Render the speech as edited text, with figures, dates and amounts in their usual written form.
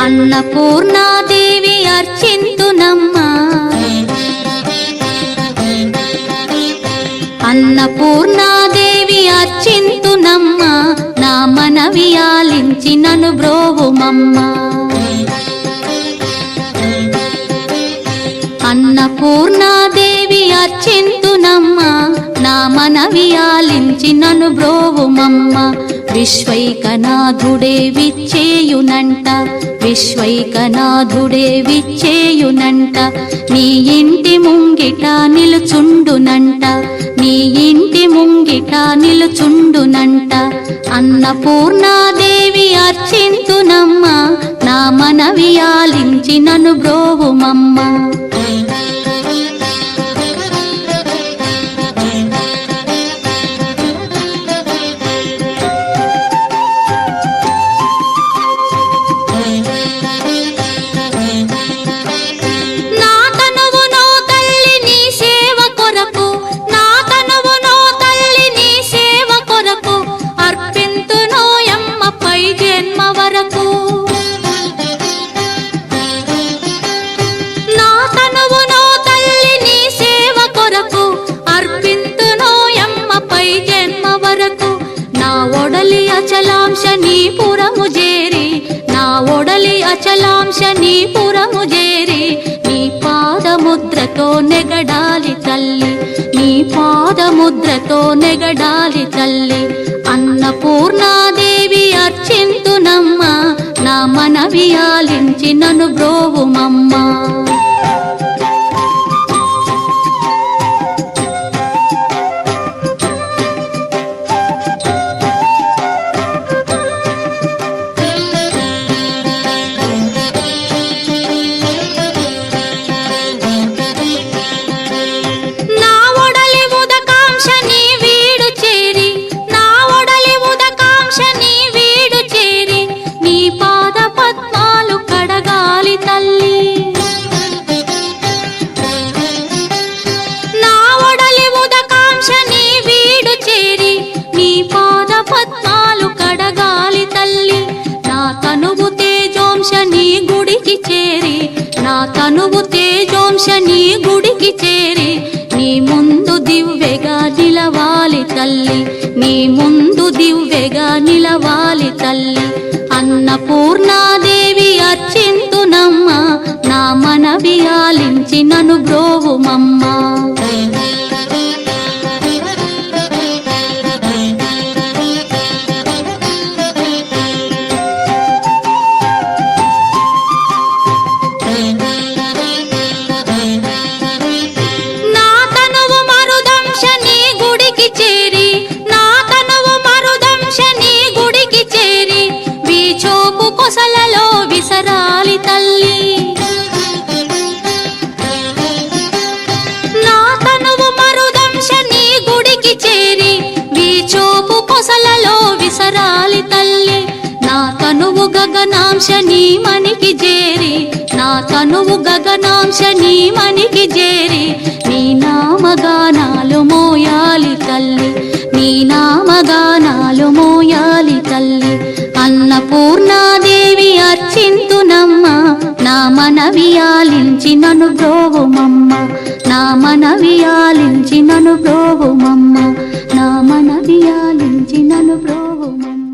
అన్నపూర్ణాదేవి అర్చింతునమ్మా, అన్నపూర్ణాదేవి అర్చింతునమ్మా, నా మనవి ఆలించి నన్ను బ్రోవుమమ్మా. అన్నపూర్ణాదేవి అర్చింతునమ్మా, నా మనవి ఆలించి నన్ను బ్రోవుమమ్మా. విశ్వైకనాథుడే విచ్చేయునంట, విశ్వైకనాథుడే విచ్చేయునంట, నీ ఇంటి ముంగిట నిలుచుండునంట, నీ ఇంటి ముంగిట నిలుచుండునంట. అన్నపూర్ణాదేవి అర్చింతునమ్మా, నా మనవి ఆలించి నన్ను బ్రోవుమమ్మా. అచలాంశ నీ పురము చేరి, నా ఒడలి అచలాంశ నీ పురము చేరి, నీ పాదముద్రతో నెగడాలి తల్లి, నీ పాదముద్రతో నెగడాలి తల్లి. అన్నపూర్ణాదేవి అర్చింతునమ్మా, నా మనవి ఆలించి నన్ను బ్రోవుమమ్మా. నా తనువు తేజోంశ నీ గుడికి చేరి, నీ ముందు దివ్వెగా నిలవాలి తల్లి, నీ ముందు దివ్వెగా నిలవాలి తల్లి. అన్నపూర్ణాదేవి అర్చింతునమ్మా, నా మనవి ఆలించి నన్ను బ్రోవుమమ్మా. కొసలలో విసరాలి తల్లి, నా తనువు మరుదంశ నీ గుడికి చేరి, వీచోపు కొసలలో విసరాలి తల్లి. నా తనువు గగనాంశ నీ మనికి చేరి, నా తనువు గగనాంశ నీ మనికి చేరి, నీ నామగానాలు మోయాలి తల్లి, నీ నామగానాలు మోయాలి తల్లి. అన్నపూర్ణాదేవి అర్చింతునమ్మా, నా మనవి ఆలించి నన్ను బ్రోవుమమ్మా, నా మనవి ఆలించి నన్ను బ్రోవుమమ్మా, నా మనవి ఆలించి నన్ను బ్రోవుమమ్మా.